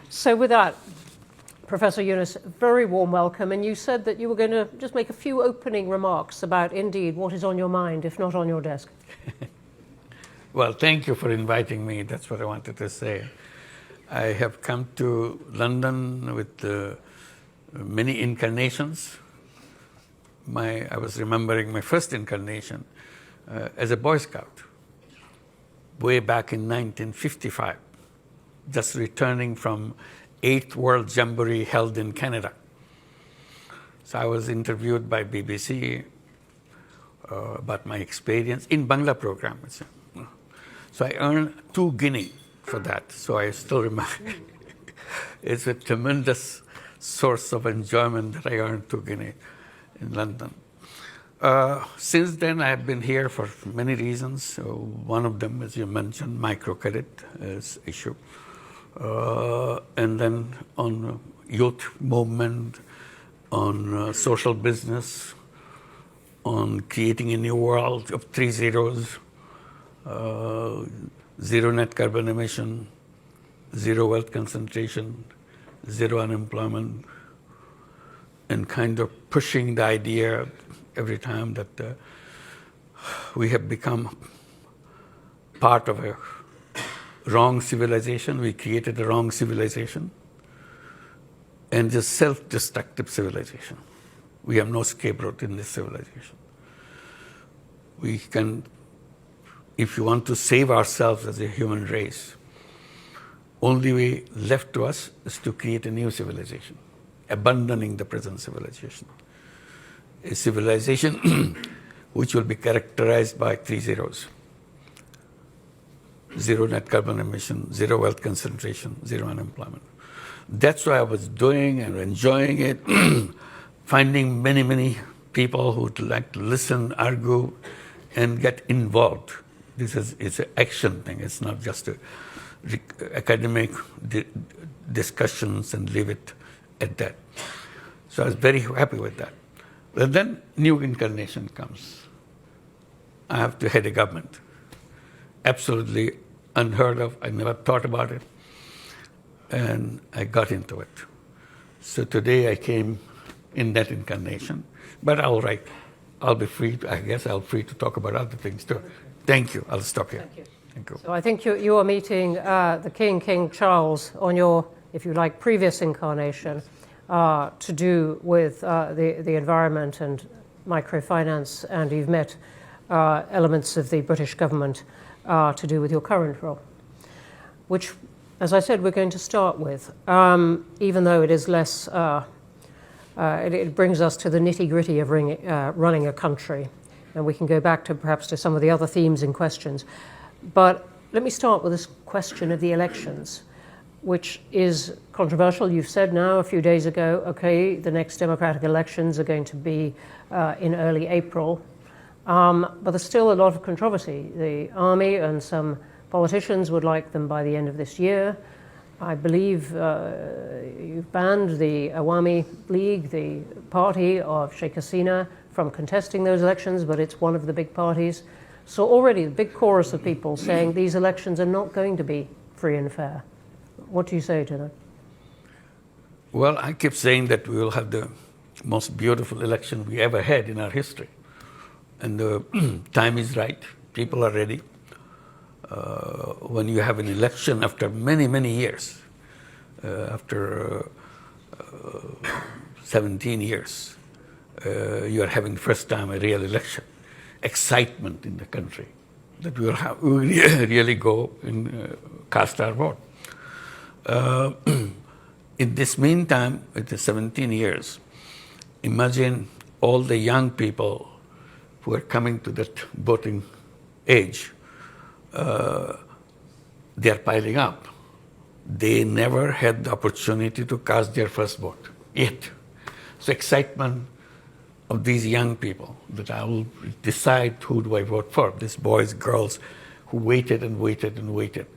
So with that, Professor Yunus, very warm welcome. And you said that you were going to just make a few opening remarks about, indeed, what is on your mind, if not on your desk. Well, thank you for inviting me. That's what I wanted to say. I have come to London with many incarnations. I was remembering my first incarnation as a Boy Scout way back in 1955, just returning from 8th World Jamboree held in Canada. So I was interviewed by BBC about my experience in Bangla program. So I earned 2 guinea for that. So I still remember. It's a tremendous source of enjoyment that I earned 2 guinea in London. Since then, I have been here for many reasons. So one of them, as you mentioned, microcredit is issue. And then on youth movement, on social business, on creating a new world of 3 zeros, zero net carbon emission, zero wealth concentration, zero unemployment, and kind of pushing the idea every time that we have become part of a wrong civilization. We created a wrong civilization and just self-destructive civilization. We have no scapegoat in this civilization. We can, if you want to save ourselves as a human race, only way left to us is to create a new civilization, abandoning the present civilization. A civilization which will be characterized by 3 zeros. Zero net carbon emission, zero wealth concentration, zero unemployment. That's what I was doing and enjoying it, finding many, many people who would like to listen, argue, and get involved. It's an action thing. It's not just academic discussions and leave it at that. So I was very happy with that. But then new incarnation comes. I have to head a government. Absolutely unheard of. I never thought about it. And I got into it. So today I came in that incarnation. But all right, I'll be free. I guess I'll be free to talk about other things too. Thank you. I'll stop here. Thank you. Thank you. So I think you are meeting the King Charles on your, if you like, previous incarnation to do with the environment and microfinance, and you've met elements of the British government to do with your current role, which, as I said, we're going to start with, even though it is less, it brings us to the nitty-gritty of running a country, and we can go back to perhaps to some of the other themes and questions. But let me start with this question of the elections, which is controversial. You've said now a few days ago, okay, the next democratic elections are going to be in early April, but there's still a lot of controversy. The army and some politicians would like them by the end of this year. I believe you've banned the Awami League, the party of Sheikh Hasina, from contesting those elections, but it's one of the big parties. So already a big chorus of people saying these elections are not going to be free and fair. What do you say to that? Well, I keep saying that we will have the most beautiful election we ever had in our history. And the time is right. People are ready. When you have an election after many, many years, after 17 years, you are having the first time a real election. Excitement in the country that we will really go and cast our vote. In this meantime, with the 17 years, imagine all the young people who are coming to that voting age. They are piling up. They never had the opportunity to cast their first vote yet. So excitement of these young people that I will decide who do I vote for. These boys, girls who waited and waited and waited.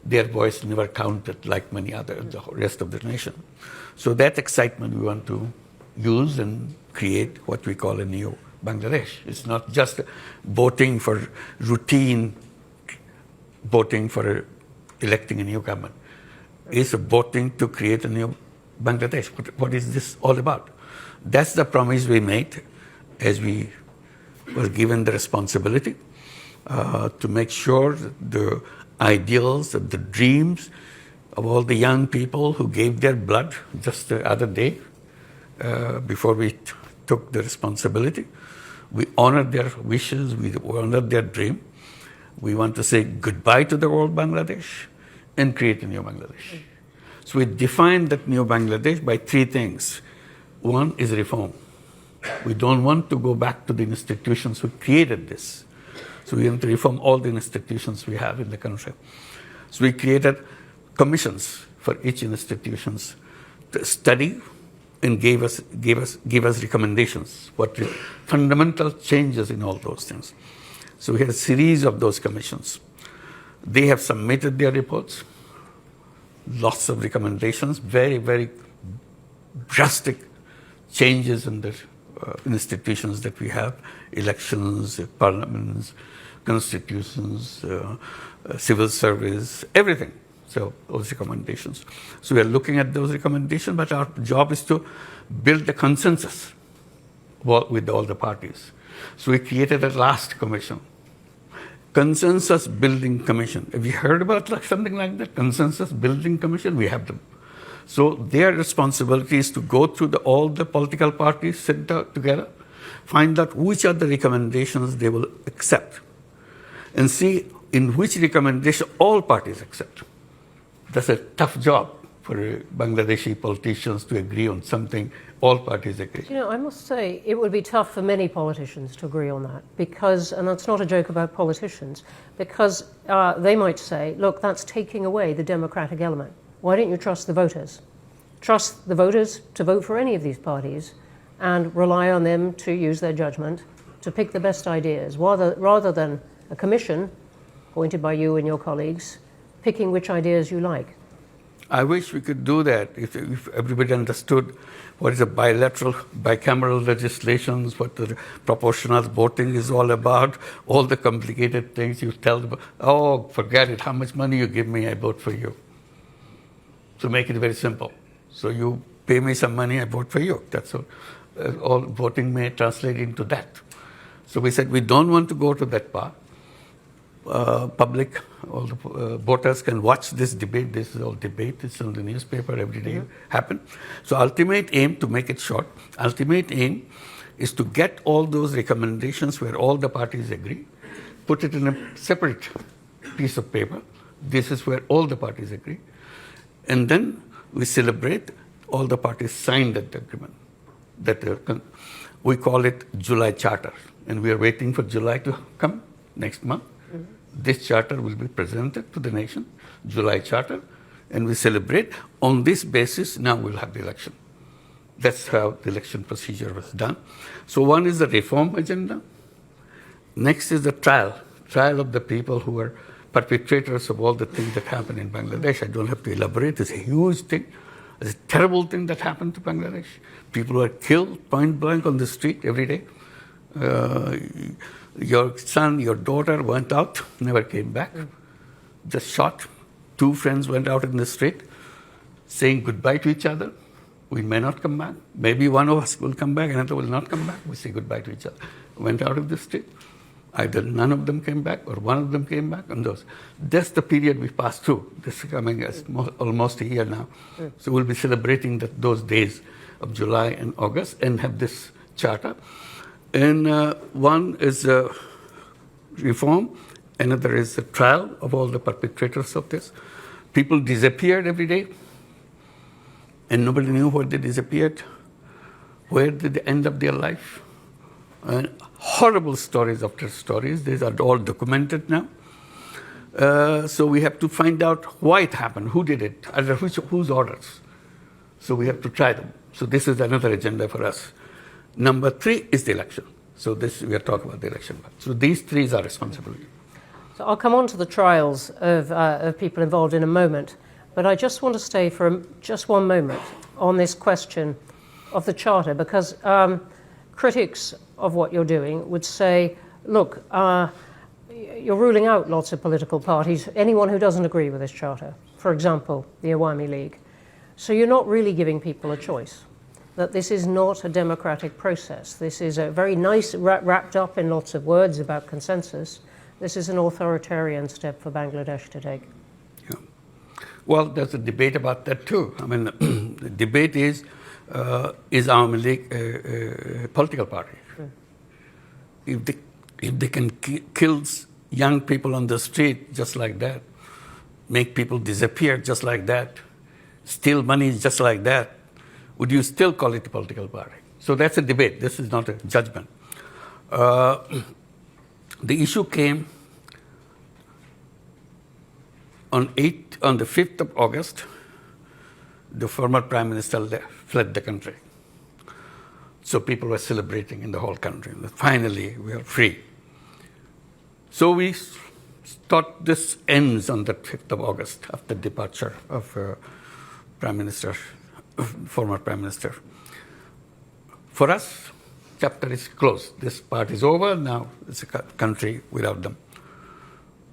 Their voice never counted like many others, the rest of the nation. So that excitement we want to use and create what we call a new Bangladesh. It's not just voting for routine, voting for electing a new government. is voting to create a new Bangladesh. What is this all about? That's the promise we made as we were given the responsibility to make sure that the ideals and the dreams of all the young people who gave their blood just the other day before we took the responsibility, we honored their wishes, we honored their dream. We want to say goodbye to the old Bangladesh and create a new Bangladesh. So we defined that new Bangladesh by three things. One is reform. We don't want to go back to the institutions who created this. So we want to reform all the institutions we have in the country. So we created commissions for each institutions to study and give us recommendations, what fundamental changes in all those things. So we had a series of those commissions. They have submitted their reports, lots of recommendations, very, very drastic changes in the institutions that we have, elections, parliaments, constitutions, civil service, everything. So those recommendations. So we are looking at those recommendations, but our job is to build a consensus with all the parties. So we created a last commission, Consensus Building Commission. Have you heard about something like that? Consensus Building Commission? We have them. So their responsibility is to go through all the political parties, sit down together, find out which are the recommendations they will accept, and see in which recommendation all parties accept. That's a tough job for Bangladeshi politicians to agree on something all parties agree. You know, I must say it would be tough for many politicians to agree on that because, and that's not a joke about politicians, because they might say, look, that's taking away the democratic element. Why don't you trust the voters? Trust the voters to vote for any of these parties and rely on them to use their judgment to pick the best ideas, rather than a commission appointed by you and your colleagues picking which ideas you like. I wish we could do that if everybody understood what is a bicameral legislations, what the proportional voting is all about, all the complicated things you tell them, oh, forget it, how much money you give me, I vote for you. So make it very simple. So you pay me some money, I vote for you. That's all. All voting may translate into that. So we said we don't want to go to that part. Public, all the voters can watch this debate. This is all debate. It's on the newspaper every day. Happen. So ultimate aim, to make it short, ultimate aim is to get all those recommendations where all the parties agree, put it in a separate piece of paper. This is where all the parties agree. And then we celebrate all the parties signed that agreement. We call it July Charter. And we are waiting for July to come next month. This charter will be presented to the nation, July Charter, and we celebrate. On this basis, now we'll have the election. That's how the election procedure was done. So one is the reform agenda. Next is the trial of the people who are perpetrators of all the things that happen in Bangladesh. I don't have to elaborate. It's a huge thing. It's a terrible thing that happened to Bangladesh. People were killed point blank on the street every day. Your son, your daughter went out, never came back, just shot. Two friends went out in the street saying goodbye to each other. We may not come back. Maybe one of us will come back, another will not come back. We say goodbye to each other. Went out of the street. Either none of them came back or one of them came back. And that's the period we passed through. This is coming as almost a year now. So we'll be celebrating those days of July and August and have this charter. And one is reform, another is the trial of all the perpetrators of this. People disappeared every day, and nobody knew where they disappeared, where did they end up their life. And horrible stories after stories. These are all documented now. So we have to find out why it happened, who did it, under whose orders. So we have to try them. So this is another agenda for us. Number 3 is the election. So we are talking about the election. So these 3 is our responsibility. So I'll come on to the trials of people involved in a moment, but I just want to stay for just one moment on this question of the Charter, because critics of what you're doing would say, look, you're ruling out lots of political parties, anyone who doesn't agree with this charter, for example, the Awami League. So you're not really giving people a choice, that this is not a democratic process. This is a very nice, wrapped up in lots of words about consensus. This is an authoritarian step for Bangladesh to take. Yeah. Well, there's a debate about that too. I mean, the debate is Awami League a political party? If they can kill young people on the street just like that, make people disappear just like that, steal money just like that, would you still call it a political party? So that's a debate. This is not a judgment. The issue came on the 5th of August. The former prime minister fled the country. So people were celebrating in the whole country. Finally, we are free. So we thought this ends on the 5th of August after departure of former prime minister. For us, chapter is closed. This part is over. Now it's a country without them.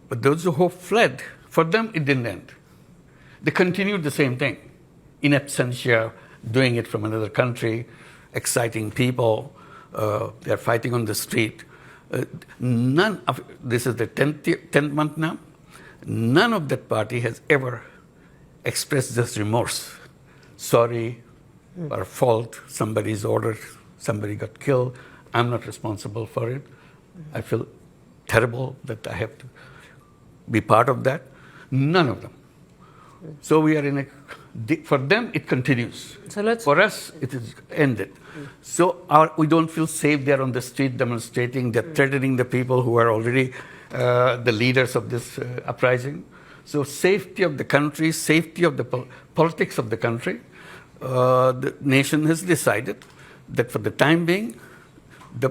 But those who fled, for them it didn't end. They continued the same thing, in absentia, doing it from another country, exciting people. They're fighting on the street. This is the 10th month now. None of that party has ever expressed this remorse. Sorry, our fault, somebody's ordered, somebody got killed. I'm not responsible for it. I feel terrible that I have to be part of that. None of them. So we are for them it continues. For us, it is ended. So we don't feel safe there on the street demonstrating. They're threatening the people who are already the leaders of this uprising. So safety of the country, safety of the politics of the country, the nation has decided that for the time being, the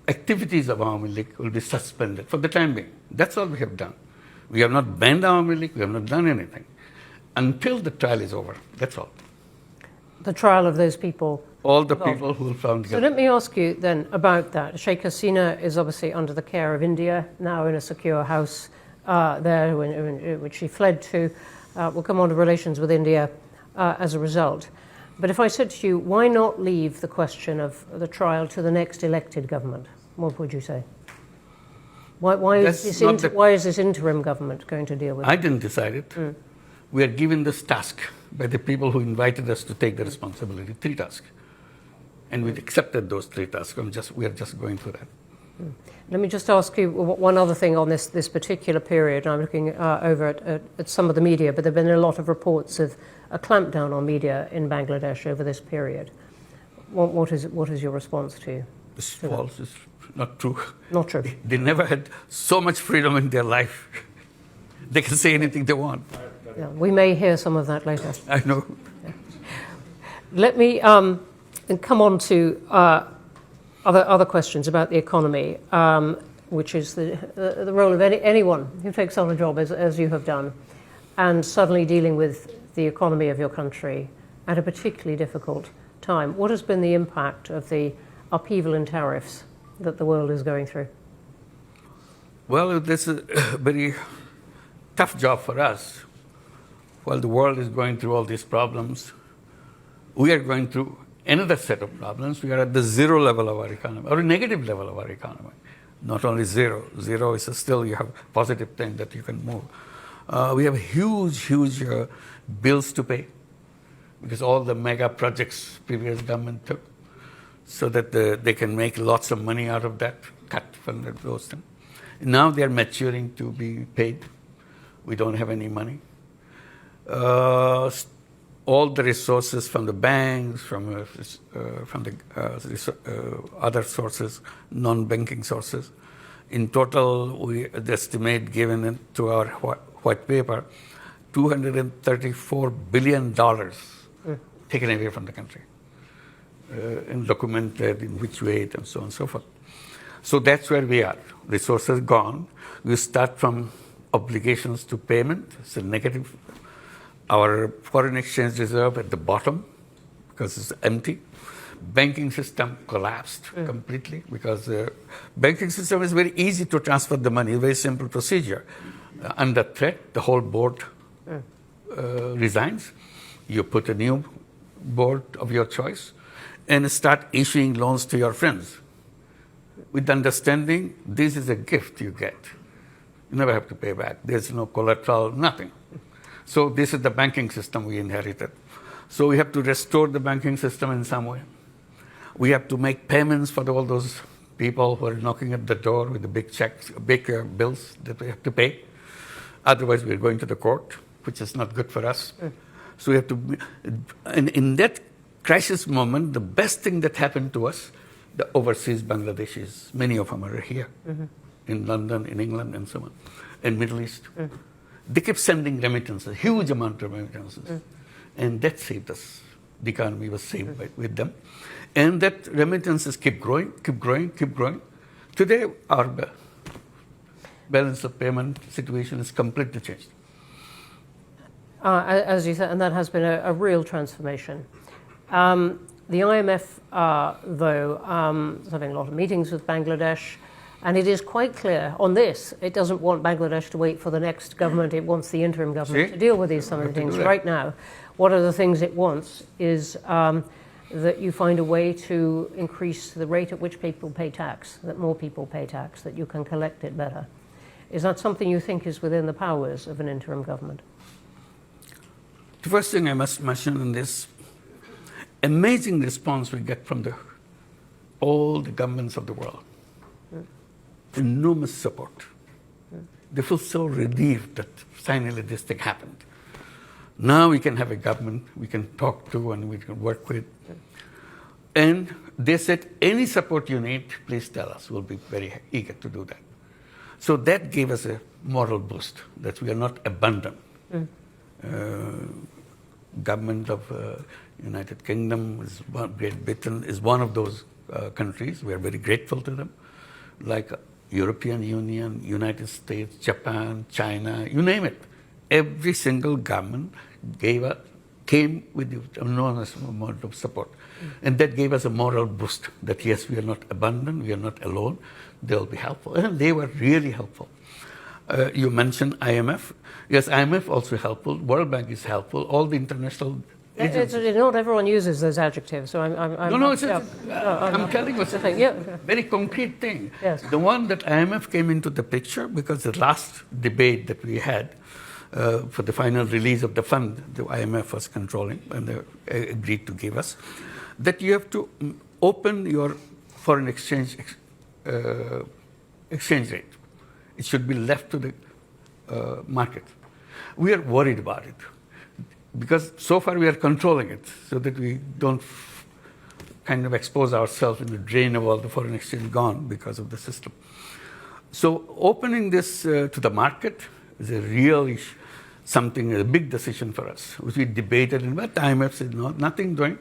activities of Awami League will be suspended for the time being. That's all we have done. We have not banned Awami League, we have not done anything. Until the trial is over, that's all. The trial of those people? All the people who were found guilty. So let me ask you then about that. Sheikh Hasina is obviously under the care of India, now in a secure house there, which she fled to. We'll come on to relations with India as a result. But if I said to you, why not leave the question of the trial to the next elected government? What would you say? Why is this interim government going to deal with it? I didn't decide it. We are given this task by the people who invited us to take the responsibility, 3 tasks. And we've accepted those 3 tasks. We are just going through that. Let me just ask you one other thing on this particular period. I'm looking over at some of the media, but there have been a lot of reports of a clampdown on media in Bangladesh over this period. What is your response to? It's false. It's not true. Not true. They never had so much freedom in their life. They can say anything they want. Yeah, we may hear some of that later. I know. Yeah. Let me come on to other questions about the economy, which is the role of anyone who takes on a job as you have done, and suddenly dealing with the economy of your country at a particularly difficult time. What has been the impact of the upheaval in tariffs that the world is going through? Well, this is a very tough job for us. While the world is going through all these problems, we are going through another set of problems. We are at the zero level of our economy, or a negative level of our economy. Not only zero. Zero is still, you have positive thing that you can move. We have huge bills to pay because all the mega projects previous government took, so that they can make lots of money out of that, cut from those things. Now they are maturing to be paid. We don't have any money. All the resources from the banks, from the other sources, non-banking sources. In total, we estimate, given to our white paper, $234 billion taken away from the country, and documented in which way, and so on and so forth. So that's where we are. Resources gone. We start from obligations to payment. It's a negative. Our foreign exchange reserve at the bottom because it's empty. banking system collapsed completely because the banking system is very easy to transfer the money, very simple procedure. Under threat, the whole board resigns. You put a new board of your choice and start issuing loans to your friends with the understanding this is a gift you get. You never have to pay back. There's no collateral, nothing. So this is the banking system we inherited. So we have to restore the banking system in some way. We have to make payments for all those people who are knocking at the door with the big checks, big bills that we have to pay. Otherwise, we're going to the court, which is not good for us. So we have to, and in that crisis moment, the best thing that happened to us, the overseas Bangladeshis, many of them are here, in London, in England, and so on, in Middle East. They kept sending remittances, huge amount of remittances, and that saved us. The economy was saved with them, and that remittances keep growing, keep growing, keep growing. Today, our balance of payment situation is completely changed. As you said, and that has been a real transformation. The IMF, though, is having a lot of meetings with Bangladesh, and it is quite clear on this, it doesn't want Bangladesh to wait for the next government, it wants the interim government to deal with some of the things right now. One of the things it wants is that you find a way to increase the rate at which people pay tax, that more people pay tax, that you can collect it better. Is that something you think is within the powers of an interim government? The first thing I must mention in this, amazing response we get from all the governments of the world. Enormous support. They feel so relieved that finally this thing happened. Now we can have a government we can talk to and we can work with. And they said, any support you need, please tell us. We'll be very eager to do that. So that gave us a moral boost, that we are not abandoned. Government of United Kingdom, Great Britain is one of those countries. We are very grateful to them. Like European Union, United States, Japan, China, you name it. Every single government came with the enormous amount of support. And that gave us a moral boost that yes, we are not abandoned, we are not alone, they'll be helpful. And they were really helpful. You mentioned IMF. Yes, IMF also helpful. World Bank is helpful. All the international agencies. Not everyone uses those adjectives, so I'm telling you it's a very concrete thing. Yes. The one that IMF came into the picture because the last debate that we had for the final release of the fund, the IMF was controlling and they agreed to give us, that you have to open your foreign exchange rate. It should be left to the market. We are worried about it because so far we are controlling it so that we don't kind of expose ourselves in the drain of all the foreign exchange gone because of the system. So opening this to the market is a real issue, a big decision for us, which we debated, and what the IMF said, no, nothing doing.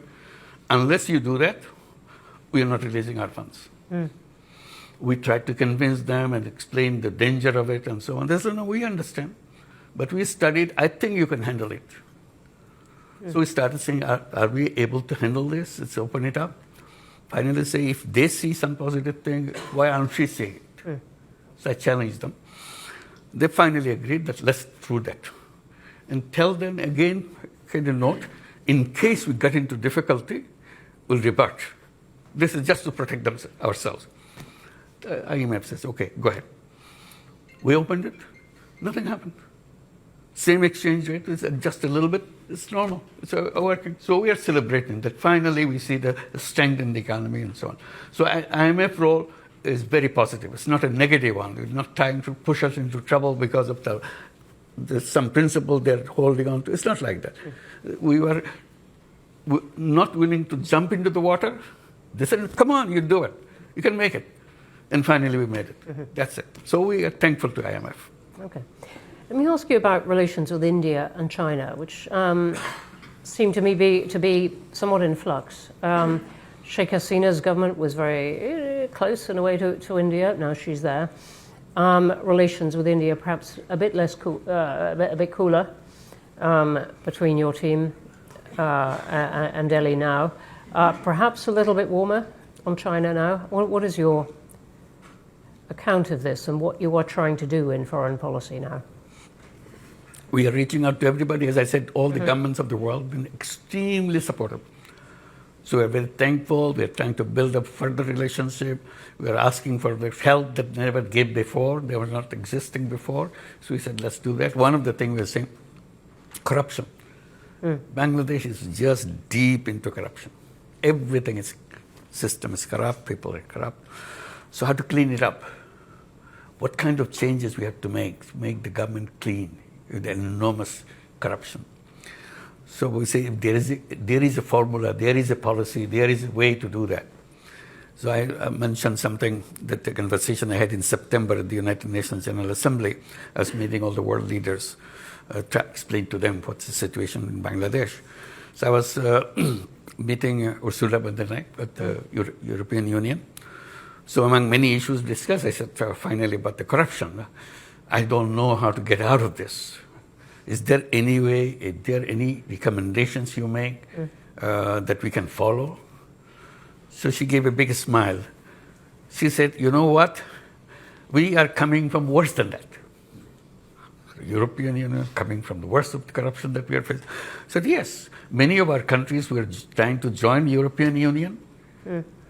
Unless you do that, we are not releasing our funds. We tried to convince them and explain the danger of it and so on. They said, no, we understand. But we studied, I think you can handle it. So we started saying, are we able to handle this? Let's open it up. Finally say, if they see some positive thing, why aren't we seeing it? So I challenged them. They finally agreed that let's do that. And tell them again, kind of note, in case we get into difficulty, we'll revert. This is just to protect ourselves. IMF says, okay, go ahead. We opened it, nothing happened. Same exchange rate, it's just a little bit, it's normal, it's working. So we are celebrating that finally we see the strength in the economy and so on. So IMF role is very positive. It's not a negative one. It's not trying to push us into trouble because of some principle they're holding on to. It's not like that. We were not willing to jump into the water. They said, come on, you do it. You can make it. And finally we made it. That's it. So we are thankful to IMF. Okay. Let me ask you about relations with India and China, which seem to me to be somewhat in flux. Sheikh Hasina's government was very close in a way to India. Now she's there. Relations with India perhaps a bit less a bit cooler between your team and Delhi now. Perhaps a little bit warmer on China now. What is your account of this and what you are trying to do in foreign policy now? We are reaching out to everybody. As I said, all the governments of the world have been extremely supportive. So we're very thankful. We're trying to build up further relationship. We're asking for the help that never gave before. They were not existing before. So we said, let's do that. One of the things we're saying, corruption. Bangladesh is just deep into corruption. Everything is, system is corrupt, people are corrupt. So how to clean it up? What kind of changes we have to make the government clean with enormous corruption? So we say if there is a formula, there is a policy, there is a way to do that. So I mentioned something, that the conversation I had in September at the United Nations General Assembly. I was meeting all the world leaders to explain to them what's the situation in Bangladesh. So I was meeting Ursula von der Leyen at the European Union. So among many issues discussed, I said finally about the corruption. I don't know how to get out of this. Is there any way, is there any recommendations you make that we can follow? So she gave a big smile. She said, you know what? We are coming from worse than that. The European Union coming from the worst of the corruption that we are facing. So yes, many of our countries were trying to join the European Union.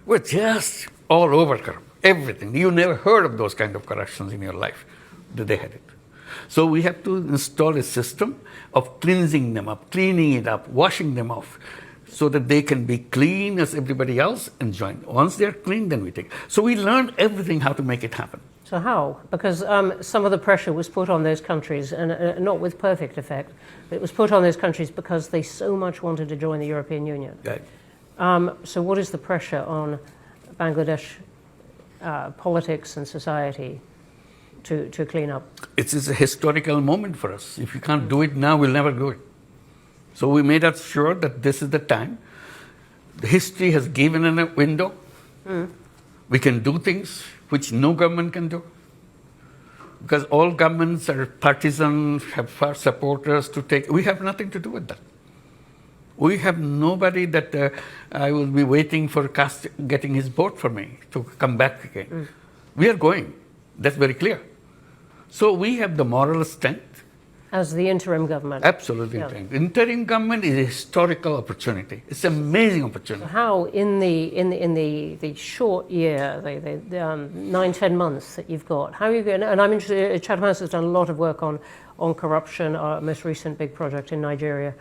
We're just all over corrupt. Everything. You never heard of those kind of corruptions in your life. They had it. So we have to install a system of cleansing them up, cleaning it up, washing them off, so that they can be clean as everybody else and join. Once they're clean, then we take. So we learned everything how to make it happen. So how? Because some of the pressure was put on those countries, and not with perfect effect, but it was put on those countries because they so much wanted to join the European Union. Right. So what is the pressure on Bangladesh politics and society to clean up? It is a historical moment for us. If we can't do it now, we'll never do it. So we made us sure that this is the time. The history has given us a window. We can do things which no government can do. Because all governments are partisan, have far supporters to take. We have nothing to do with that. We have nobody that I will be waiting for getting his vote for me to come back again. We are going. That's very clear. So we have the moral strength. As the interim government. Absolutely. Yeah. Interim government is a historical opportunity. It's an amazing opportunity. How in the short year, the 9-10 months that you've got, how are you going? And I'm interested. Chatham House has done a lot of work on corruption. Our most recent big project in Nigeria,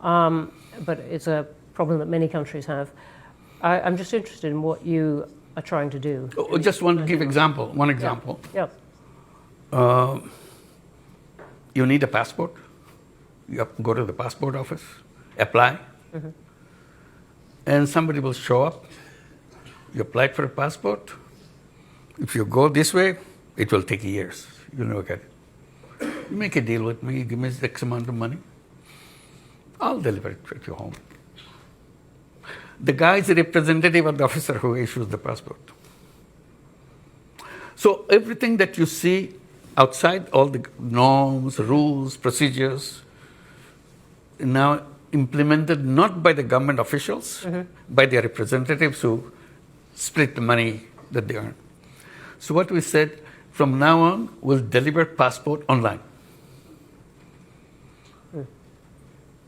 but it's a problem that many countries have. I'm just interested in what you are trying to do. Just want to give one example. Yeah. You need a passport. You have to go to the passport office, apply, and somebody will show up. You applied for a passport. If you go this way, it will take years. You'll never get it. You make a deal with me, give me X amount of money. I'll deliver it at your home. The guy is a representative of the officer who issues the passport. So everything that you see outside, all the norms, rules, procedures, now implemented not by the government officials, by their representatives who split the money that they earn. So what we said, from now on, we'll deliver passport online.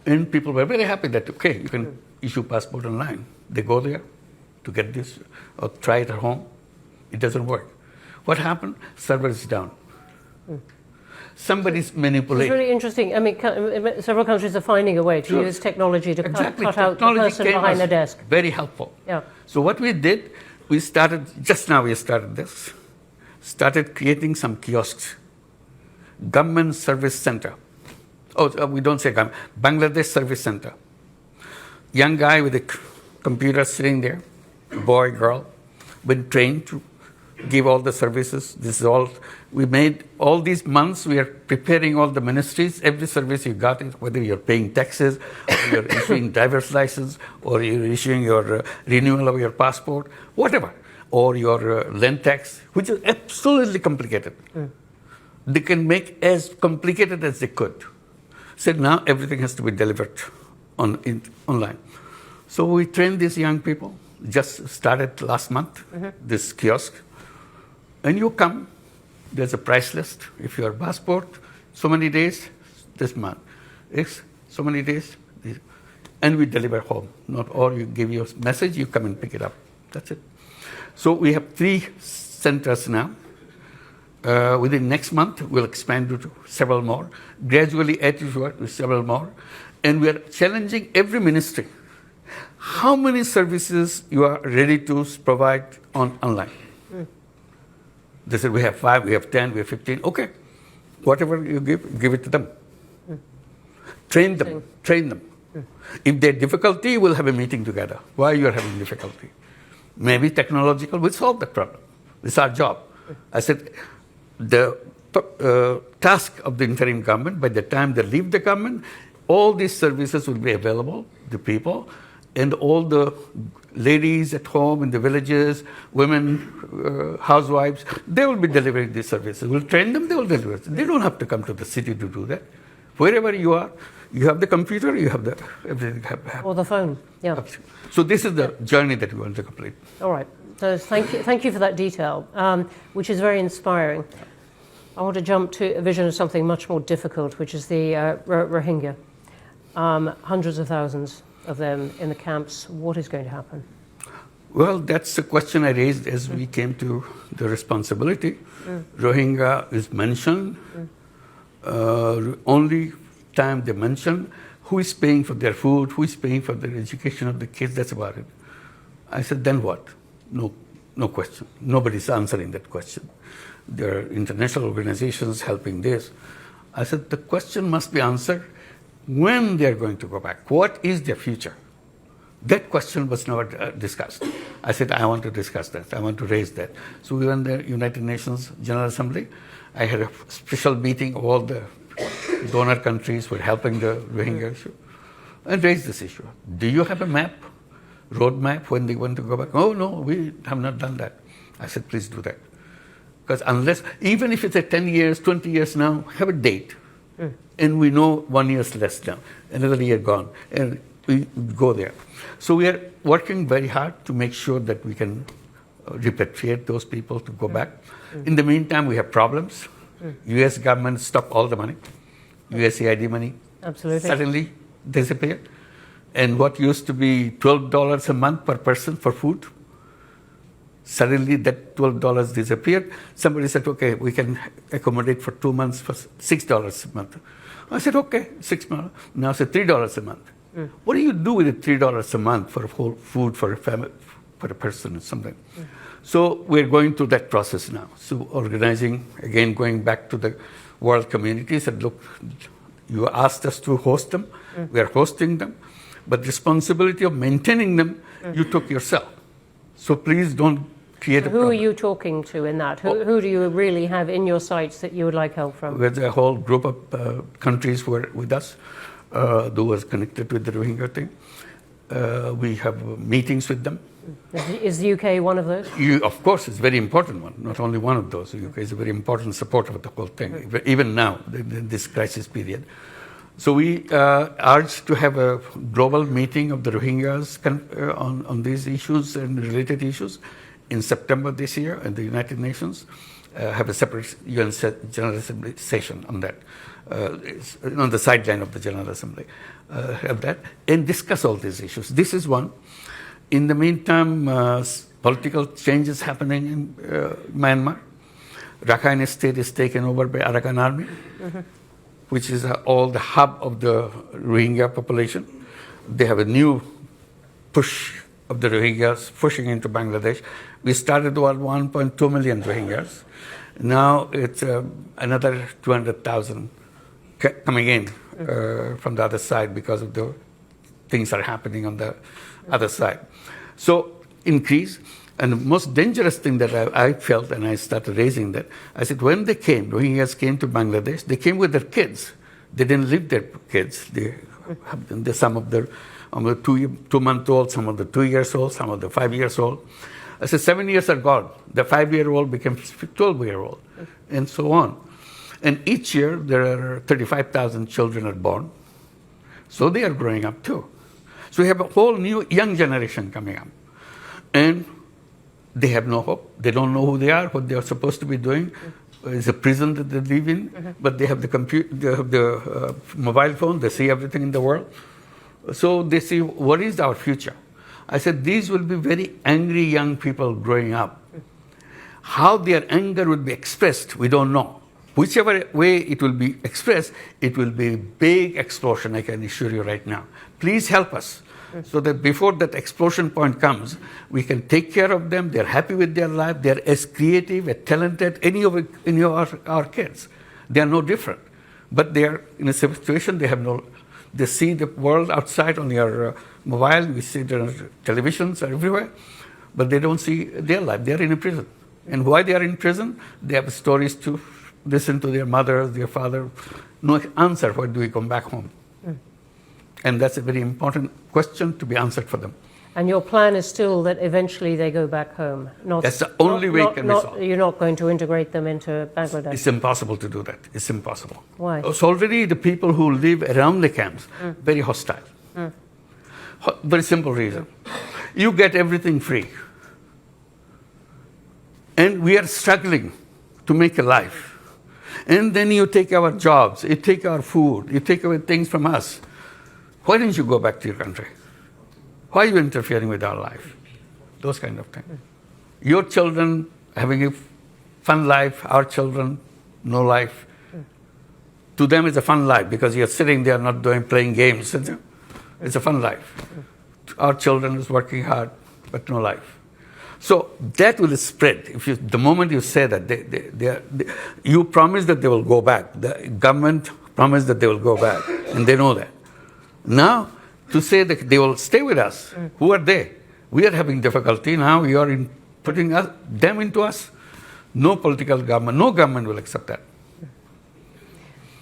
And people were very happy that, okay, you can issue passport online. They go there to get this or try it at home. It doesn't work. What happened? Server is down. Somebody's manipulating. It's really interesting. I mean, several countries are finding a way to use technology to cut out the person behind the desk. Very helpful. Yeah. So what we did, we started creating some kiosks. Government Service Center. We don't say government. Bangladesh Service Center. Young guy with a computer sitting there, boy, girl, been trained to give all the services. This is all we made. All these months we are preparing all the ministries. Every service you got, whether you're paying taxes, or you're issuing driver's license, or you're issuing your renewal of your passport, whatever, or your land tax, which is absolutely complicated. They can make as complicated as they could. So now everything has to be delivered online. So we trained these young people, just started last month, this kiosk. And you come, there's a price list. If your passport, so many days, this month. It's so many days, and we deliver home. Not all, you give your message, you come and pick it up. That's it. So we have 3 centers now. Within next month, we'll expand to several more. Gradually add to several more. And we are challenging every ministry. How many services you are ready to provide online? They said, we have 5, we have 10, we have 15. Okay, whatever you give it to them. Train them. If they have difficulty, we'll have a meeting together. Why you are having difficulty? Maybe technological will solve the problem. It's our job. I said, the task of the interim government, by the time they leave the government, all these services will be available to people, and all the ladies at home in the villages, women, housewives, they will be delivering these services. We'll train them, they will deliver it. They don't have to come to the city to do that. Wherever you are, you have the computer, you have the everything. Or the phone, yeah. So this is the journey that we want to complete. All right. So thank you for that detail, which is very inspiring. I want to jump to a vision of something much more difficult, which is the Rohingya. Hundreds of thousands of them in the camps. What is going to happen? Well, that's the question I raised as we came to the responsibility. Rohingya is mentioned. Only time they mention who is paying for their food, who is paying for their education of the kids, that's about it. I said, then what? No question. Nobody's answering that question. There are international organizations helping this. I said, the question must be answered when they're going to go back. What is their future? That question was never discussed. I said, I want to discuss that. I want to raise that. So we went to the United Nations General Assembly. I had a special meeting. All the donor countries were helping the Rohingya issue and raised this issue. Do you have a map, road map, when they want to go back? Oh, no, we have not done that. I said, please do that. Because unless, even if it's 10 years, 20 years now, have a date. And we know 1 year less now, another year gone, and we go there. So we are working very hard to make sure that we can repatriate those people to go back. In the meantime, we have problems. U.S. government stopped all the money, USAID money. Absolutely. Suddenly disappeared. And what used to be $12 a month per person for food, suddenly that $12 disappeared. Somebody said, okay, we can accommodate for 2 months for $6 a month. I said, okay, 6 months. Now it's $3 a month. What do you do with the $3 a month for whole food for a family, for a person or something? So we're going through that process now. So organizing, again, going back to the world community, said, look, you asked us to host them. We are hosting them. But the responsibility of maintaining them, you took yourself. So please don't create a problem. Who are you talking to in that? Who do you really have in your sights that you would like help from? There's a whole group of countries who are with us, who was connected with the Rohingya thing. We have meetings with them. Is the UK one of those? Of course, it's a very important one. Not only one of those. The UK is a very important supporter of the whole thing, even now, in this crisis period. So we urge to have a global meeting of the Rohingyas on these issues and related issues in September this year at the United Nations. Have a separate UN General Assembly session on that, on the sideline of the General Assembly. Have that and discuss all these issues. This is one. In the meantime, political changes happening in Myanmar. Rakhine State is taken over by Arakan Army, which is all the hub of the Rohingya population. They have a new push of the Rohingyas pushing into Bangladesh. We started with 1.2 million Rohingyas. Now it's another 200,000 coming in from the other side because of the things that are happening on the other side. So increase. And the most dangerous thing that I felt, and I started raising that, I said, when they came, Rohingyas came to Bangladesh, they came with their kids. They didn't leave their kids. Some of the 2-month-old, some of the 2 years old, some of the 5 years old. I said, 7 years are gone. The 5-year-old became 12-year-old, and so on. And each year, there are 35,000 children are born. So they are growing up too. So we have a whole new young generation coming up. And they have no hope. They don't know who they are, what they are supposed to be doing. It's a prison that they live in, but they have the mobile phone. They see everything in the world. So they see, what is our future? I said, these will be very angry young people growing up. How their anger will be expressed, we don't know. Whichever way it will be expressed, it will be a big explosion, I can assure you right now. Please help us so that before that explosion point comes, we can take care of them. They're happy with their life. They're as creative, as talented, any of our kids. They are no different. But they are in a situation, they see the world outside on your mobile, we see the televisions are everywhere, but they don't see their life. They are in a prison. And why they are in prison? They have stories to listen to their mother, their father. No answer, why do we come back home? And that's a very important question to be answered for them. And your plan is still that eventually they go back home? That's the only way it can be solved. You're not going to integrate them into Bangladesh? It's impossible to do that. It's impossible. Why? It's already the people who live around the camps, very hostile. Very simple reason. You get everything free. And we are struggling to make a life. And then you take our jobs, you take our food, you take away things from us. Why don't you go back to your country? Why are you interfering with our life? Those kind of things. Your children having a fun life, our children, no life. To them it's a fun life because you're sitting there not playing games. It's a fun life. Our children is working hard, but no life. So that will spread. The moment you say that, you promise that they will go back. The government promised that they will go back, and they know that. Now, to say that they will stay with us, who are they? We are having difficulty now. You are putting them into us. No political government, no government will accept that.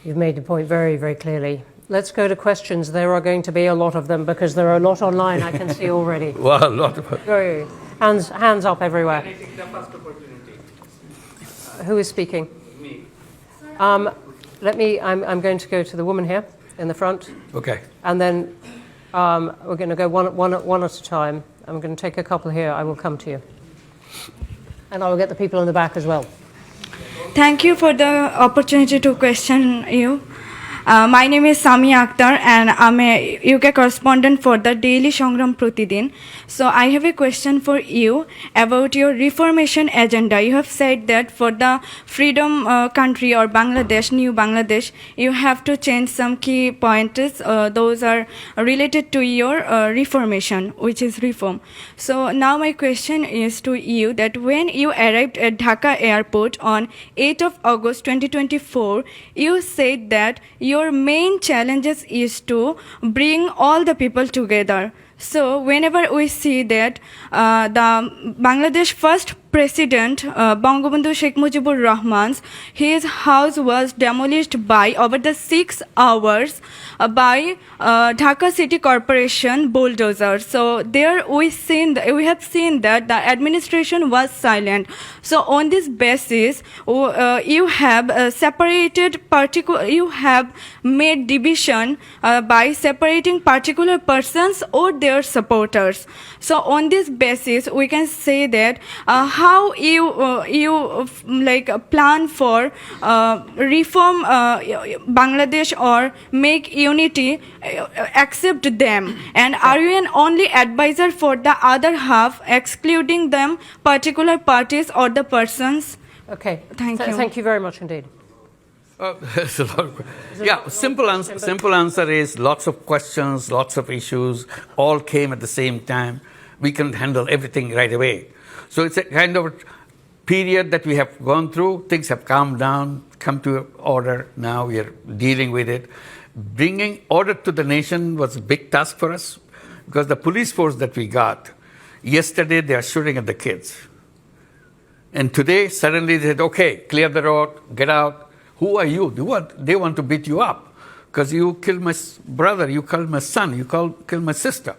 You've made the point very, very clearly. Let's go to questions. There are going to be a lot of them because there are a lot online, I can see already. Well, a lot of it. Go. Hands up everywhere. Can I take the first opportunity? Who is speaking? Me. I'm going to go to the woman here in the front. Okay. And then we're going to go one at a time. I'm going to take a couple here. I will come to you. And I will get the people in the back as well. Thank you for the opportunity to question you. My name is Sami Akhtar and I'm a UK correspondent for the Daily Sangram Pratidin. So I have a question for you about your reformation agenda. You have said that for the freedom country or Bangladesh, new Bangladesh, you have to change some key points. Those are related to your reformation, which is reform. So now my question is to you that when you arrived at Dhaka airport on 8th of August 2024, you said that your main challenges is to bring all the people together. So whenever we see that the Bangladesh first President Bangabandhu Sheikh Mujibur Rahman's, his house was demolished by over the 6 hours by Dhaka City Corporation bulldozer. So there we have seen that the administration was silent. So on this basis, you have you have made division by separating particular persons or their supporters. So on this basis, we can say that how you plan for reform Bangladesh or make unity, accept them, and are you an only advisor for the other half, excluding them particular parties or the persons? Okay. Thank you. Thank you very much indeed. That's a lot of questions. Yeah, simple answer is lots of questions, lots of issues, all came at the same time. We can handle everything right away. So it's a kind of period that we have gone through. Things have calmed down, come to order. Now we are dealing with it. Bringing order to the nation was a big task for us because the police force that we got, yesterday they are shooting at the kids. And today, suddenly they said, okay, clear the road, get out. Who are you? They want to beat you up because you killed my brother, you killed my son, you killed my sister.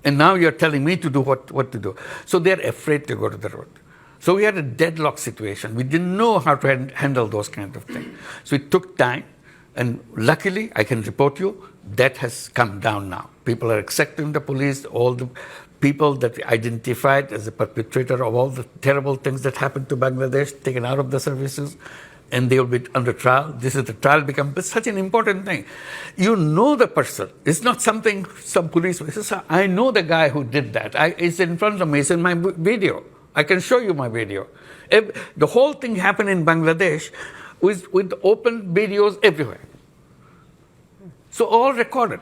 And now you're telling me to do what to do. So they're afraid to go to the road. So we had a deadlock situation. We didn't know how to handle those kind of things. So it took time. And luckily, I can report you, That has come down now. People are accepting the police, all the people that identified as the perpetrator of all the terrible things that happened to Bangladesh, taken out of the services, and they will be under trial. This is the trial becomes such an important thing. You know the person. It's not something some police. I know the guy who did that. It's in front of me. It's in my video. I can show you my video. The whole thing happened in Bangladesh with open videos everywhere. So all recorded.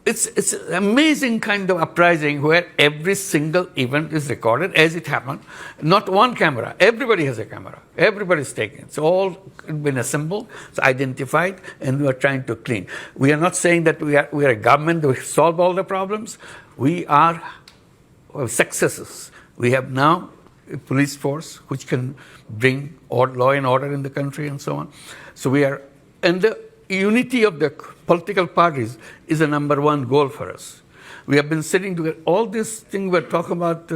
It's an amazing kind of uprising where every single event is recorded as it happened. Not one camera. Everybody has a camera. Everybody's taking it. It's all been assembled, it's identified, and we are trying to clean. We are not saying that we are a government that will solve all the problems. We are successes. We have now a police force which can bring law and order in the country and so on. So we are, and the unity of the political parties is a number one goal for us. We have been sitting together. All this thing we're talking about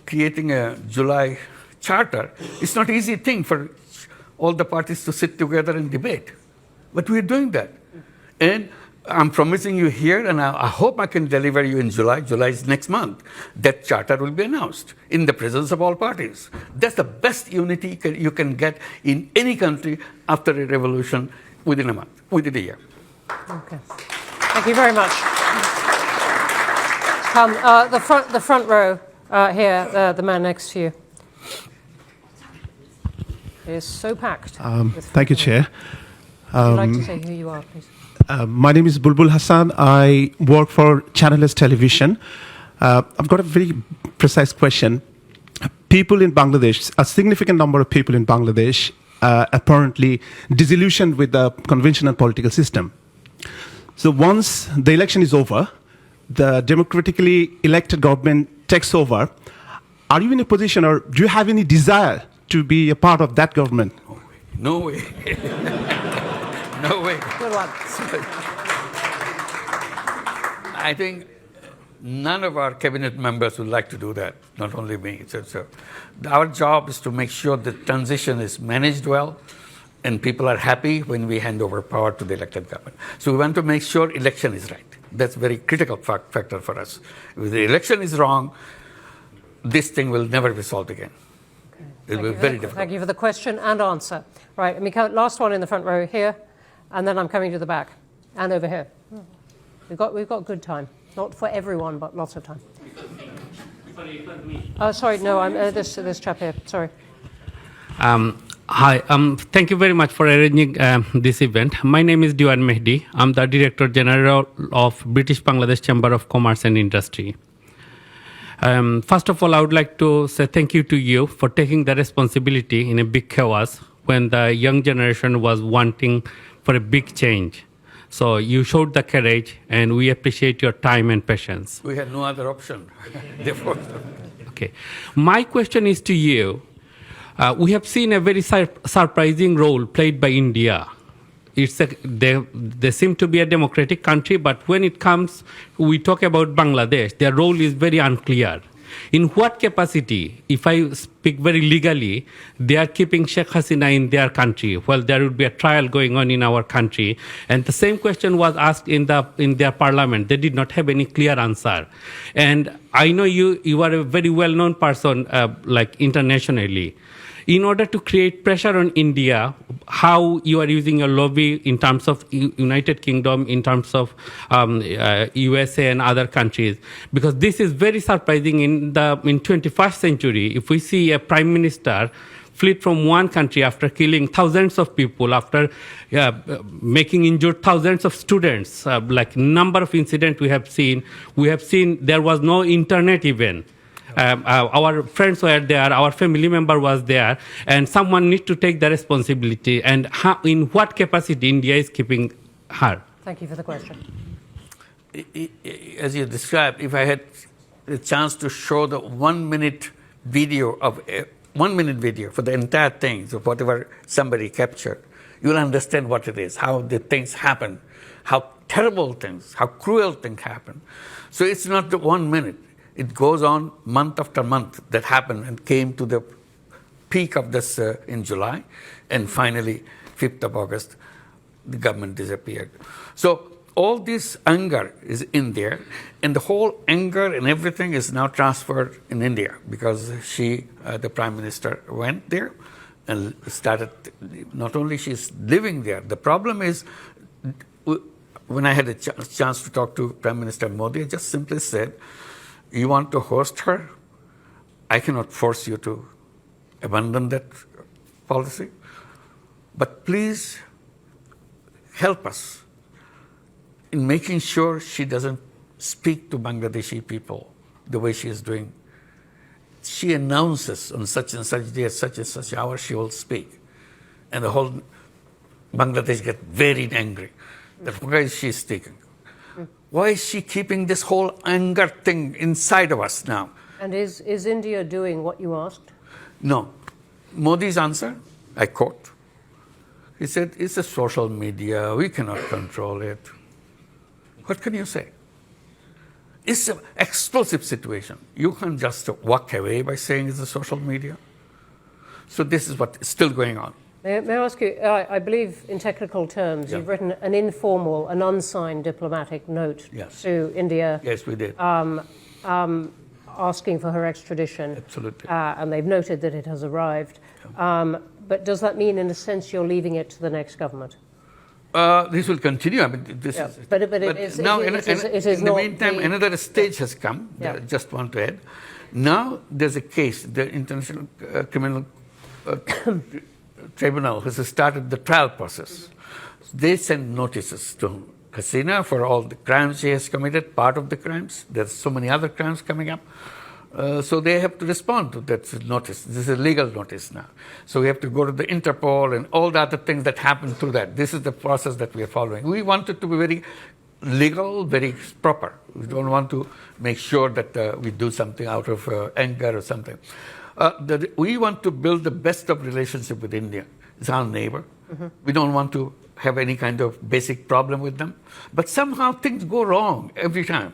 creating a July charter, it's not an easy thing for all the parties to sit together and debate. But we're doing that. And I'm promising you here, and I hope I can deliver you in July. July is next month. That charter will be announced in the presence of all parties. That's the best unity you can get in any country after a revolution within a month, within a year. Okay. Thank you very much. Come, the front row here, the man next to you. It is so packed. Thank you, Chair. Would you like to say who you are, please? My name is Bulbul Hassan. I work for Channel Television. I've got a very precise question. People in Bangladesh, a significant number of people in Bangladesh, apparently disillusioned with the conventional political system. So once the election is over, the democratically elected government takes over. Are you in a position, or do you have any desire to be a part of that government? No way. No way. Good one. I think none of our cabinet members would like to do that, not only me. So our job is to make sure the transition is managed well and people are happy when we hand over power to the elected government. So we want to make sure election is right. That's a very critical factor for us. If the election is wrong, this thing will never be solved again. It will be very difficult. Thank you for the question and answer. Right, let me count. Last one in the front row here, and then I'm coming to the back and over here. We've got good time. Not for everyone, but lots of time. Sorry, it was me. Sorry, no, I'm this chap here. Sorry. Hi, thank you very much for arranging this event. My name is Diwan Mehdi. I'm the Director General of British Bangladesh Chamber of Commerce and Industry. First of all, I would like to say thank you to you for taking the responsibility in a big chaos when the young generation was wanting for a big change. So you showed the courage, and we appreciate your time and patience. We had no other option. Therefore. Okay. My question is to you. We have seen a very surprising role played by India. They seem to be a democratic country, but when it comes, we talk about Bangladesh, their role is very unclear. In what capacity, if I speak very legally, they are keeping Sheikh Hasina in their country? Well, there would be a trial going on in our country. And the same question was asked in their parliament. They did not have any clear answer. And I know you are a very well-known person, like internationally. In order to create pressure on India, how you are using your lobby in terms of United Kingdom, in terms of USA and other countries, because this is very surprising in 21st century. If we see a prime minister fled from one country after killing thousands of people, after making injured thousands of students, like number of incidents we have seen there was no internet even. Our friends were there, our family member was there, and someone needs to take the responsibility. And in what capacity India is keeping her? Thank you for the question. As you described, if I had the chance to show the 1 minute video for the entire thing, so whatever somebody captured, you'll understand what it is, how the things happen, how terrible things, how cruel things happen. So it's not the 1 minute. It goes on month after month that happened and came to the peak of this in July. And finally, 5th of August, the government disappeared. So all this anger is in there, and the whole anger and everything is now transferred in India because she, the Prime Minister, went there and started. Not only she's living there, the problem is, when I had a chance to talk to Prime Minister Modi, I just simply said, you want to host her? I cannot force you to abandon that policy, but please help us in making sure she doesn't speak to Bangladeshi people the way she is doing. She announces on such and such day, at such and such hour, she will speak. And the whole Bangladesh get very angry. That why is she speaking? Why is she keeping this whole anger thing inside of us now? And is India doing what you asked? No. Modi's answer, I quote, he said, it's a social media, we cannot control it. What can you say? It's an explosive situation. You can't just walk away by saying it's a social media. So this is what is still going on. May I ask you, I believe in technical terms, Yeah. you've written an informal, an unsigned diplomatic note Yes. to India Yes, we did. asking for her extradition. Absolutely. And they've noted that it has arrived. But does that mean, in a sense, you're leaving it to the next government? This will continue. I mean, this Yeah, is. but it is- now, it is in the not meantime, the- another stage has come. Yeah. That I just want to add. Now there's a case. The International Criminal Tribunal has started the trial process. They send notices to Hasina for all the crimes she has committed. Part of the crimes. There's so many other crimes coming up. So they have to respond to that notice. This is a legal notice now. So we have to go to the Interpol and all the other things that happen through that. This is the process that we are following. We want it to be very legal, very proper. We don't want to make sure that we do something out of anger or something. We want to build the best of relationship with India. It's our neighbor. Mm-hmm. We don't want to have any kind of basic problem with them. But somehow things go wrong every time,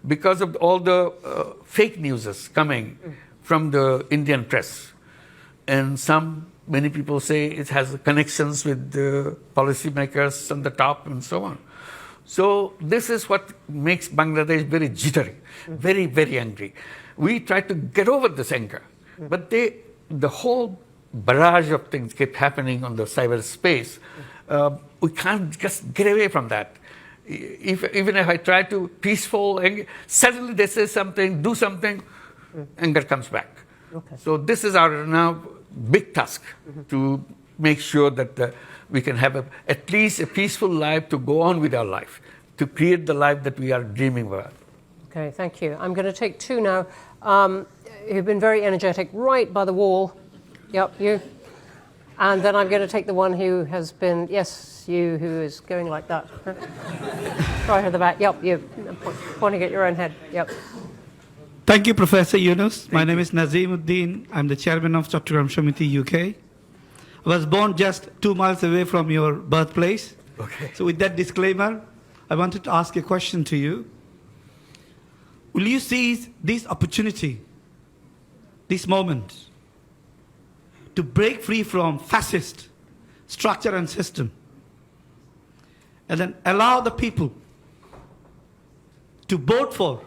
because of all the fake news coming from the Indian press. And many people say it has connections with the policymakers on the top and so on. So this is what makes Bangladesh very jittery, very, very angry. We try to get over this anger, but the whole barrage of things keep happening on the cyberspace. We can't just get away from that. Even if I try to peaceful, suddenly they say something, do something, anger comes back. Okay. So this is our now big task, to make sure that we can have at least a peaceful life to go on with our life, to create the life that we are dreaming about. Okay, thank you. I'm going to take two now who've been very energetic, right by the wall. Yep, you. And then I'm going to take the one who has been, yes, you, who is going like that. Right at the back. Yep, you. Pointing at your own head. Yep. Thank you, Professor Yunus. My name is Nazimuddin. I'm the chairman of Chatham Samiti, UK. I was born just 2 miles away from your birthplace. Okay. So with that disclaimer, I wanted to ask a question to you. Will you seize this opportunity, this moment, to break free from fascist structure and system, and then allow the people to vote for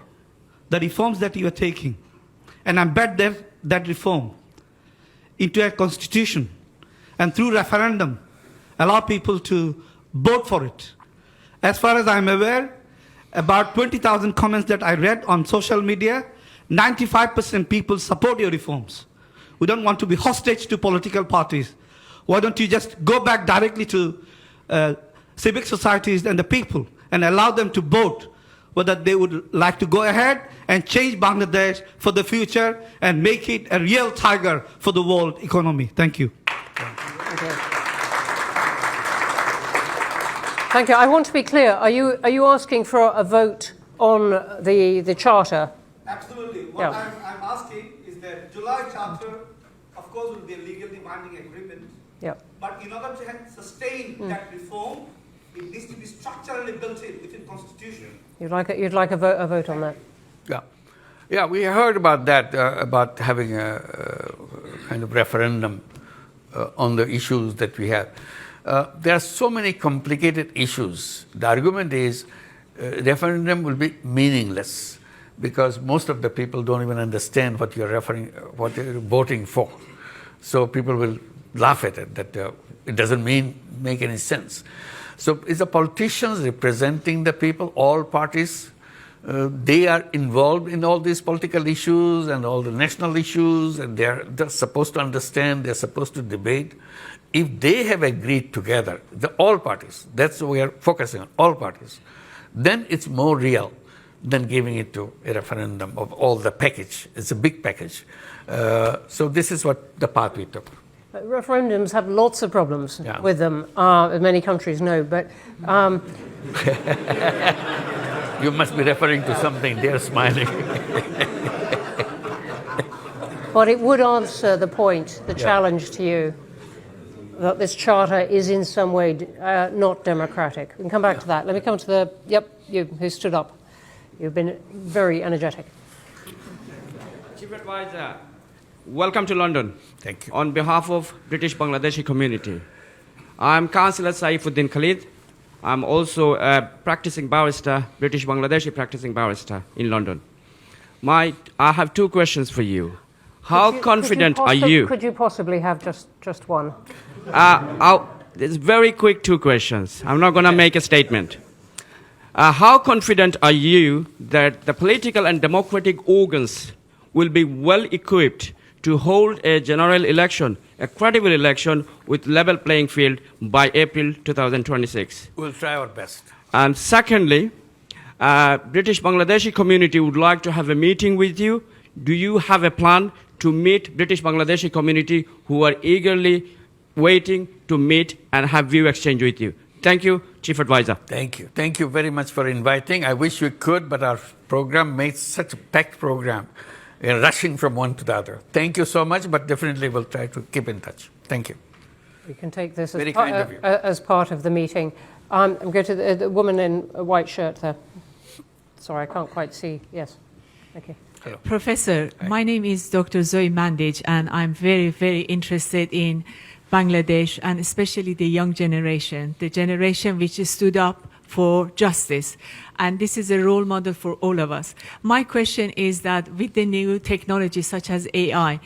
the reforms that you are taking and embed that reform into a constitution, and through referendum allow people to vote for it? As far as I'm aware, about 20,000 comments that I read on social media, 95% people support your reforms. We don't want to be hostage to political parties. Why don't you just go back directly to civic societies and the people and allow them to vote whether they would like to go ahead and change Bangladesh for the future and make it a real tiger for the world economy. Thank you. Thank you. I want to be clear. Are you asking for a vote on the charter? Absolutely. What Yeah. I'm asking is that July Charter, of course, will be a legally binding agreement. Yep. But in order to sustain that reform, it needs to be structurally built in within Constitution. You'd like a vote on that? Yeah, we heard about that, about having a kind of referendum on the issues that we have. There are so many complicated issues. The argument is referendum will be meaningless because most of the people don't even understand what you're voting for. So people will laugh at it, that it doesn't make any sense. So it's the politicians representing the people, all parties. They are involved in all these political issues and all the national issues, and they're supposed to understand, they're supposed to debate. If they have agreed together, all parties, that's what we are focusing on, all parties, then it's more real than giving it to a referendum of all the package. It's a big package. So this is what the path we took. Referendums have lots of problems with them, as many countries know, but... You must be referring to something. They're smiling. But it would answer the point, the challenge to you, that this charter is in some way not democratic. We can come back to that. Let me come to you who stood up. You've been very energetic. Chief Advisor, welcome to London. Thank you. On behalf of British Bangladeshi community, I'm Councillor Saifuddin Khalid. I'm also a practicing barrister, British Bangladeshi practicing barrister in London. I have two questions for you. How confident are you? Could you possibly have just one? It's very quick two questions. I'm not going to make a statement. How confident are you that the political and democratic organs will be well equipped to hold a general election, a credible election with level playing field by April 2026? We'll try our best. And secondly, British Bangladeshi community would like to have a meeting with you. Do you have a plan to meet British Bangladeshi community who are eagerly waiting to meet and have view exchange with you? Thank you, Chief Advisor. Thank you. Thank you very much for inviting. I wish we could, but our program made such a packed program. We're rushing from one to the other. Thank you so much, but definitely we'll try to keep in touch. Thank you. We can take this Very kind of you. as part of the meeting. I'm going to the woman in a white shirt there. Sorry, I can't quite see. Yes. Okay. Hello. Professor, my name is Dr. Zoe Mandage, and I'm very, very interested in Bangladesh and especially the young generation, the generation which stood up for justice. And this is a role model for all of us. My question is that with the new technology such as AI,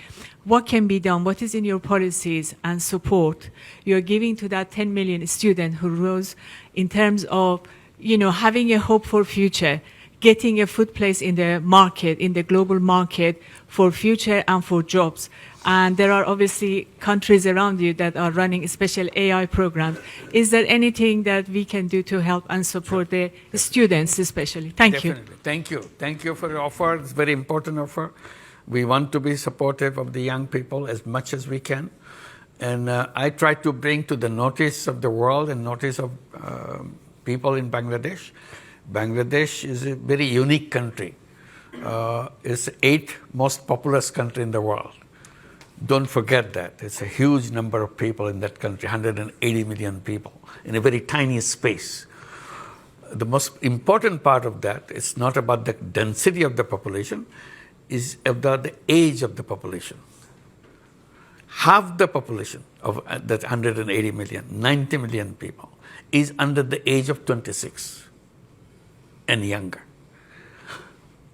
what can be done? What is in your policies and support you're giving to that 10 million student who rose in terms of, having a hope for future, getting a foot place in the market, in the global market for future and for jobs? And there are obviously countries around you that are running special AI programs. Is there anything that we can do to help and support the students especially? Thank you. Thank you. Thank you for your offer. It's a very important offer. We want to be supportive of the young people as much as we can. And I try to bring to the notice of the world and notice of people in Bangladesh. Bangladesh is a very unique country. It's the 8th most populous country in the world. Don't forget that. It's a huge number of people in that country, 180 million people, in a very tiny space. The most important part of that is not about the density of the population, is about the age of the population. Half the population of that 180 million, 90 million people, is under the age of 26 and younger.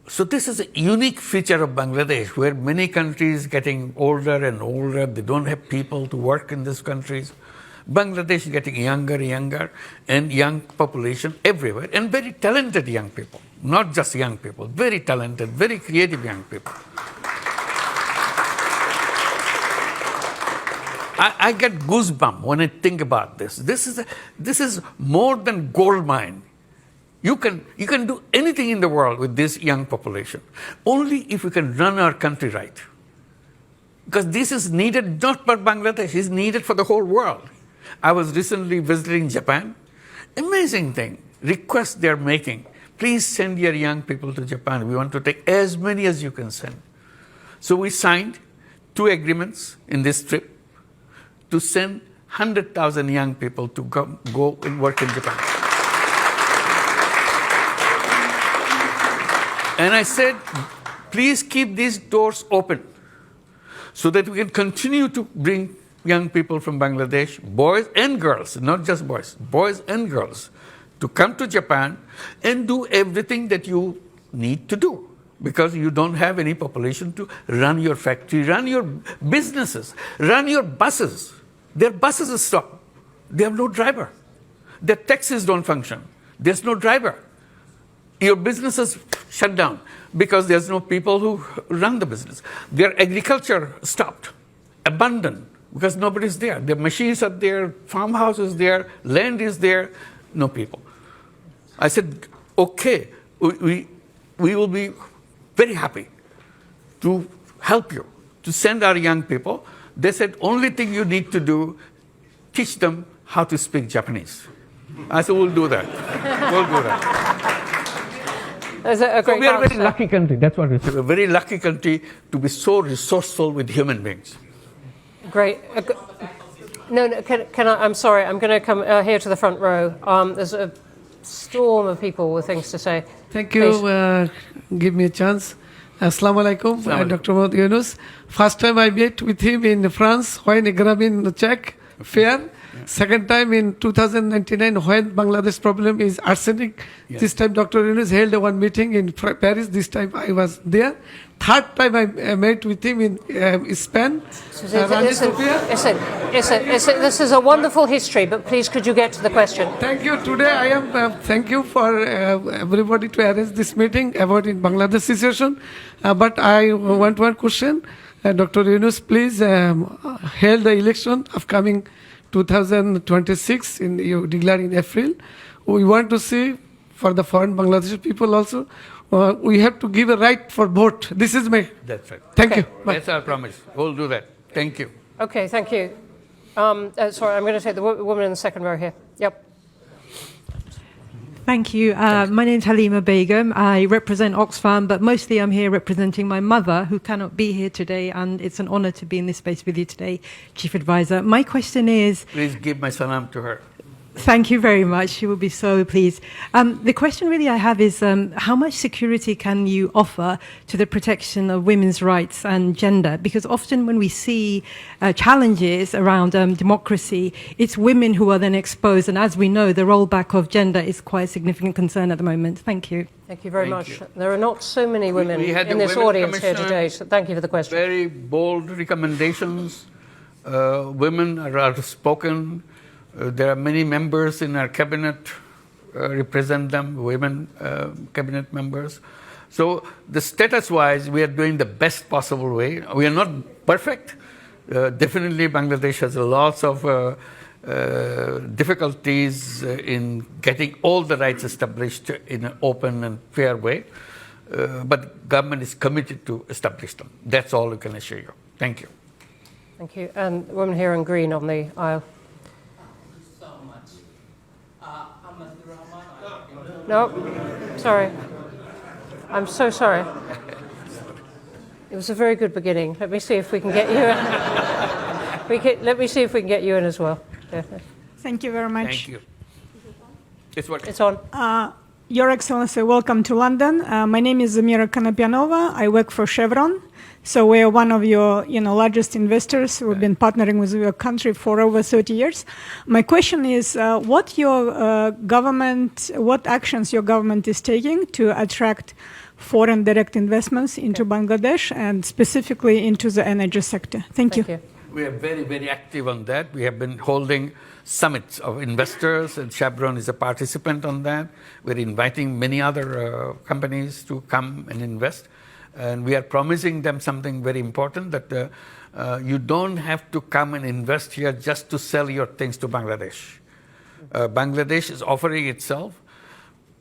So this is a unique feature of Bangladesh, where many countries getting older and older, they don't have people to work in these countries. Bangladesh is getting younger and younger, and young population everywhere, and very talented young people, not just young people, very talented, very creative young people. I get goosebumps when I think about this. This is more than gold mine. You can do anything in the world with this young population, only if we can run our country right. Because this is needed not for Bangladesh, it's needed for the whole world. I was recently visiting Japan. Amazing thing, request they're making. Please send your young people to Japan. We want to take as many as you can send. So we signed 2 agreements in this trip to send 100,000 young people to go and work in Japan. And I said, please keep these doors open so that we can continue to bring young people from Bangladesh, boys and girls, not just boys and girls, to come to Japan and do everything that you need to do, because you don't have any population to run your factory, run your businesses, run your buses. Their buses are stopped. They have no driver. Their taxis don't function. There's no driver. Your businesses shut down because there's no people who run the business. Their agriculture stopped, abandoned, because nobody's there. Their machines are there, farmhouse is there, land is there, no people. I said, okay, we will be very happy to help you, to send our young people. They said, only thing you need to do, teach them how to speak Japanese. I said, we'll do that. We'll do that. That's a great We are a very answer. lucky country. That's what we say. We're a very lucky country to be so resourceful with human beings. Great. No, can I? I'm sorry. I'm going to come here to the front row. There's a storm of people with things to say. Thank you. Give me a chance. Assalamu alaikum. Dr. Mohammad Yunus. First time I met with him in France when Grameen Czech fair. Second time in 2099 when Bangladesh problem is arsenic. Yes. This time Dr. Yunus held one meeting in Paris. This time I was there. Third time I met with him in Spain. This is a wonderful history, but please could you get to the question? Thank you. Today I am thank you for everybody to arrange this meeting about in Bangladesh situation. But I want one question. Dr. Yunus, please held the election upcoming 2026 you declare in April. We want to see for the foreign Bangladeshi people also. We have to give a right for vote. This is my. That's right. Thank Okay. you. Bye. That's our promise. We'll do that. Thank you. Okay, thank you. Sorry, I'm going to take the woman in the second row here. Yep. Thank you. My name's Halima Begum. I represent Oxfam, but mostly I'm here representing my mother, who cannot be here today, and it's an honor to be in this space with you today, Chief Advisor. My question is... Please give my salam to her. Thank you very much. She will be so pleased. The question really I have is how much security can you offer to the protection of women's rights and gender? Because often when we see challenges around democracy, it's women who are then exposed. And as we know, the rollback of gender is quite a significant concern at the moment. Thank you. Thank you very Thank much. you. There are not so many women We had in the this Women audience here Commission, today, so thank you for the question. Very bold recommendations. Women are outspoken. There are many members in our cabinet represent them, women cabinet members. So the status-wise, we are doing the best possible way. We are not perfect. Definitely Bangladesh has lots of difficulties in getting all the rights established in an open and fair way. But government is committed to establish them. That's all we can assure you. Thank you. Thank you. And the woman here in green on the aisle. No, sorry. I'm so sorry. It was a very good beginning. Let me see if we can get you in. Let me see if we can get you in as well. Yeah. Thank you very much. Thank you. It's what? It's on. Your Excellency, welcome to London. My name is Zamira Kanapyanova. I work for Chevron. So we are one of your largest investors. We've been partnering with your country for over 30 years. My question is, what actions your government is taking to attract foreign direct investments into Bangladesh and specifically into the energy sector? Thank you. We are very, very active on that. We have been holding summits of investors, and Chevron is a participant on that. We're inviting many other companies to come and invest. And we are promising them something very important, that you don't have to come and invest here just to sell your things to Bangladesh. Bangladesh is offering itself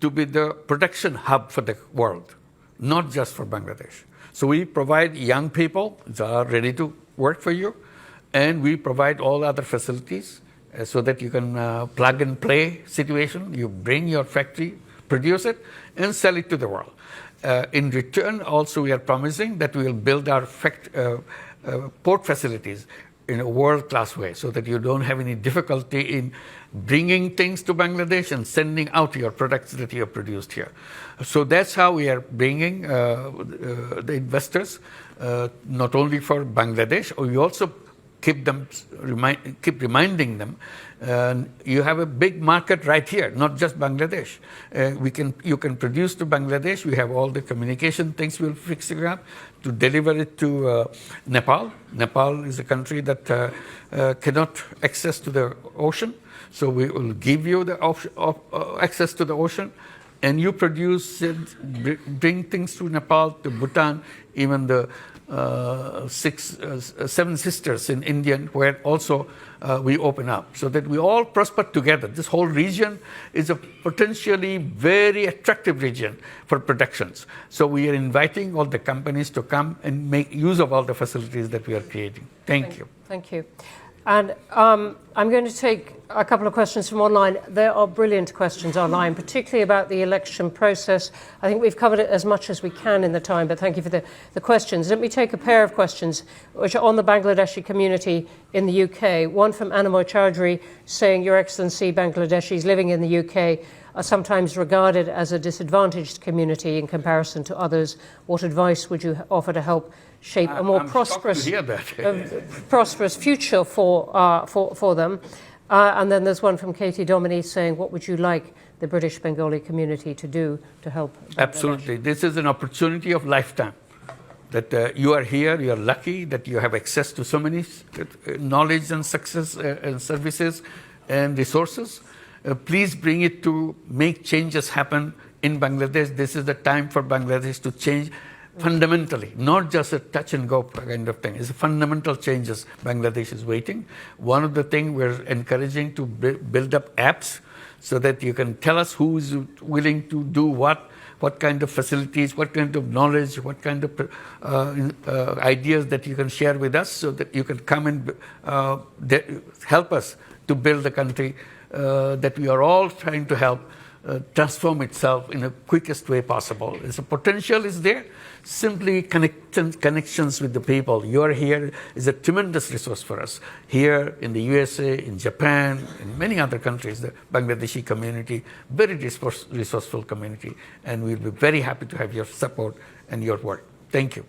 to be the production hub for the world, not just for Bangladesh. So we provide young people that are ready to work for you, and we provide all other facilities so that you can plug and play situation. You bring your factory, produce it, and sell it to the world. In return, also, we are promising that we will build our port facilities in a world-class way so that you don't have any difficulty in bringing things to Bangladesh and sending out your products that you have produced here. So that's how we are bringing the investors, not only for Bangladesh, we also keep reminding them. You have a big market right here, not just Bangladesh. You can produce to Bangladesh. We have all the communication things we'll fix it up to deliver it to Nepal. Nepal is a country that cannot access to the ocean, so we will give you the access to the ocean, and you produce it, bring things to Nepal, to Bhutan, even the Seven Sisters in India, where also we open up, so that we all prosper together. This whole region is a potentially very attractive region for productions. So we are inviting all the companies to come and make use of all the facilities that we are creating. Thank you. Thank you. And I'm going to take a couple of questions from online. There are brilliant questions online, particularly about the election process. I think we've covered it as much as we can in the time, but thank you for the questions. Let me take a pair of questions which are on the Bangladeshi community in the UK. One from Animoy Chowdhury saying, Your Excellency, Bangladeshis living in the UK are sometimes regarded as a disadvantaged community in comparison to others. What advice would you offer to help shape a more prosperous future for them? And then there's one from Katie Dominy saying, what would you like the British Bengali community to do to help Bangladesh? Absolutely. This is an opportunity of lifetime. That you are here, you are lucky that you have access to so many knowledge and success and services and resources. Please bring it to make changes happen in Bangladesh. This is the time for Bangladesh to change fundamentally, not just a touch and go kind of thing. It's fundamental changes Bangladesh is waiting. One of the things we're encouraging to build up apps so that you can tell us who is willing to do what kind of facilities, what kind of knowledge, what kind of ideas that you can share with us so that you can come and help us to build the country that we are all trying to help transform itself in the quickest way possible. The potential is there. Simply connections with the people. You are here is a tremendous resource for us. Here in the USA, in Japan, in many other countries, the Bangladeshi community, very resourceful community, and we'll be very happy to have your support and your work. Thank you.